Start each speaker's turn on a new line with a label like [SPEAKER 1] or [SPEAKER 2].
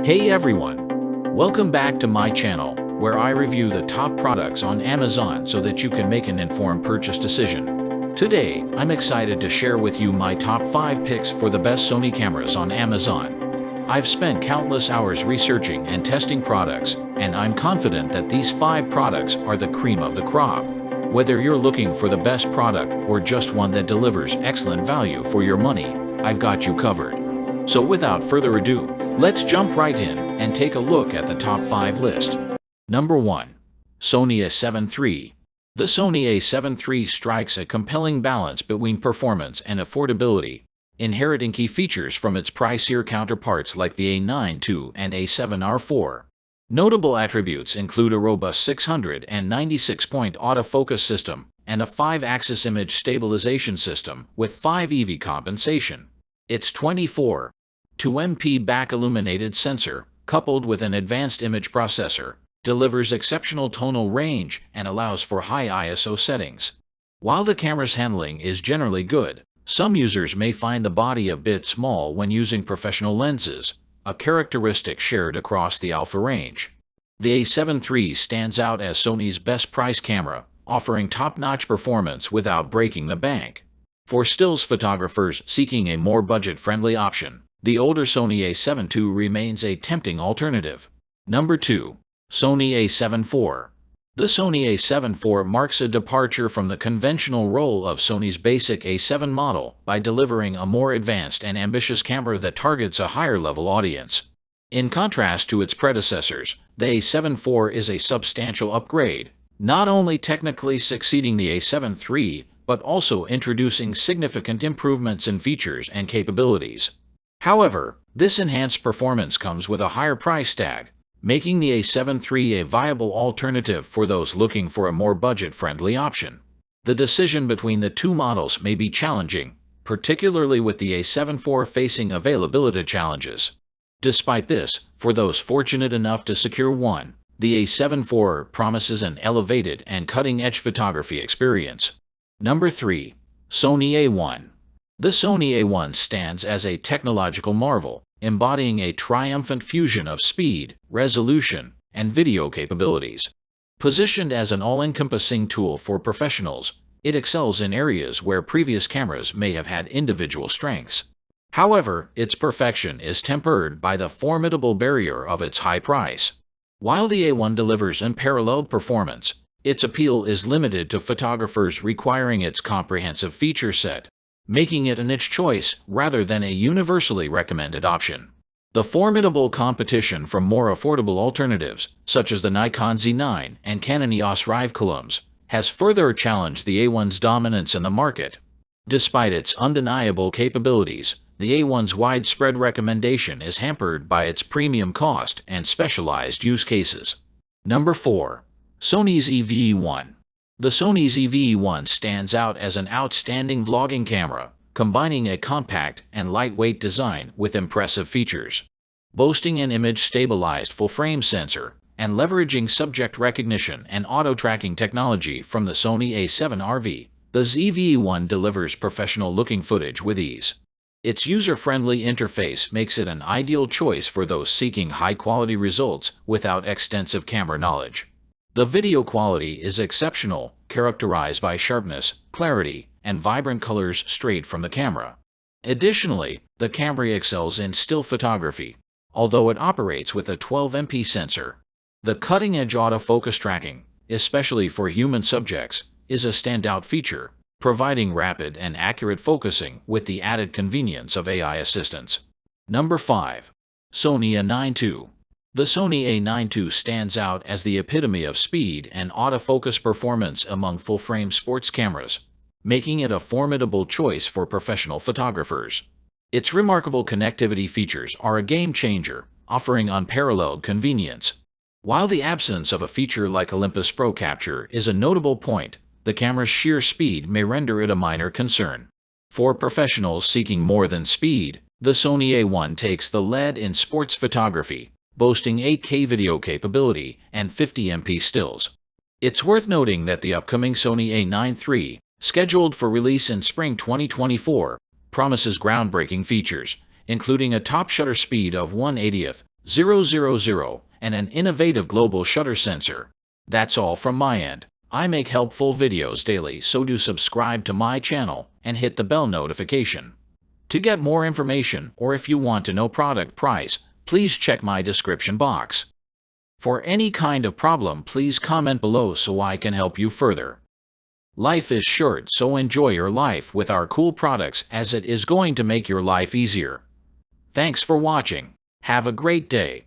[SPEAKER 1] Hey everyone! Welcome back to my channel, where I review the top products on Amazon so that you can make an informed purchase decision. Today, I'm excited to share with you my top 5 picks for the best Sony cameras on Amazon. I've spent countless hours researching and testing products, and I'm confident that these 5 products are the cream of the crop. Whether you're looking for the best product or just one that delivers excellent value for your money, I've got you covered. So without further ado, let's jump right in and take a look at the top 5 list. Number 1. Sony A73. The Sony A73 strikes a compelling balance between performance and affordability, inheriting key features from its pricier counterparts like the A92 and A7R4. Notable attributes include a robust 696-point autofocus system and a 5-axis image stabilization system with 5 EV compensation. Its 24.2 MP back-illuminated sensor, coupled with an advanced image processor, delivers exceptional tonal range and allows for high ISO settings. While the camera's handling is generally good, some users may find the body a bit small when using professional lenses, a characteristic shared across the alpha range. The A73 stands out as Sony's best-priced camera, offering top-notch performance without breaking the bank. For stills photographers seeking a more budget-friendly option, the older Sony A72 remains a tempting alternative. Number 2. Sony A74. The Sony A74 marks a departure from the conventional role of Sony's basic A7 model by delivering a more advanced and ambitious camera that targets a higher-level audience. In contrast to its predecessors, the A74 is a substantial upgrade, not only technically succeeding the A73, but also introducing significant improvements in features and capabilities. However, this enhanced performance comes with a higher price tag, making the A73 a viable alternative for those looking for a more budget-friendly option. The decision between the two models may be challenging, particularly with the A74 facing availability challenges. Despite this, for those fortunate enough to secure one, the A74 promises an elevated and cutting-edge photography experience. Number 3. Sony A1. The Sony A1 stands as a technological marvel, embodying a triumphant fusion of speed, resolution, and video capabilities. Positioned as an all-encompassing tool for professionals, it excels in areas where previous cameras may have had individual strengths. However, its perfection is tempered by the formidable barrier of its high price. While the A1 delivers unparalleled performance, its appeal is limited to photographers requiring its comprehensive feature set, making it a niche choice rather than a universally recommended option. The formidable competition from more affordable alternatives, such as the Nikon Z9 and Canon EOS Rive columns, has further challenged the A1's dominance in the market. Despite its undeniable capabilities, the A1's widespread recommendation is hampered by its premium cost and specialized use cases. Number 4. Sony's EV1. The Sony's EV1 stands out as an outstanding vlogging camera, combining a compact and lightweight design with impressive features. Boasting an image-stabilized full-frame sensor and leveraging subject recognition and auto-tracking technology from the Sony A7RV, the EV1 delivers professional-looking footage with ease. Its user-friendly interface makes it an ideal choice for those seeking high-quality results without extensive camera knowledge. The video quality is exceptional, characterized by sharpness, clarity, and vibrant colors straight from the camera. Additionally, the camera excels in still photography, although it operates with a 12 MP sensor. The cutting-edge autofocus tracking, especially for human subjects, is a standout feature, providing rapid and accurate focusing with the added convenience of AI assistance. Number 5. Sony A92. The Sony A92 stands out as the epitome of speed and autofocus performance among full-frame sports cameras, making it a formidable choice for professional photographers. Its remarkable connectivity features are a game-changer, offering unparalleled convenience. While the absence of a feature like Olympus Pro Capture is a notable point, the camera's sheer speed may render it a minor concern. For professionals seeking more than speed, the Sony A1 takes the lead in sports photography, boasting 8K video capability and 50 MP stills. It's worth noting that the upcoming Sony A93, scheduled for release in spring 2024, promises groundbreaking features, including a top shutter speed of 1/80th 000, and an innovative global shutter sensor. That's all from my end. I make helpful videos daily, so do subscribe to my channel and hit the bell notification. To get more information, or if you want to know product price, please check my description box. For any kind of problem, please comment below so I can help you further. Life is short, so enjoy your life with our cool products, as it is going to make your life easier. Thanks for watching. Have a great day.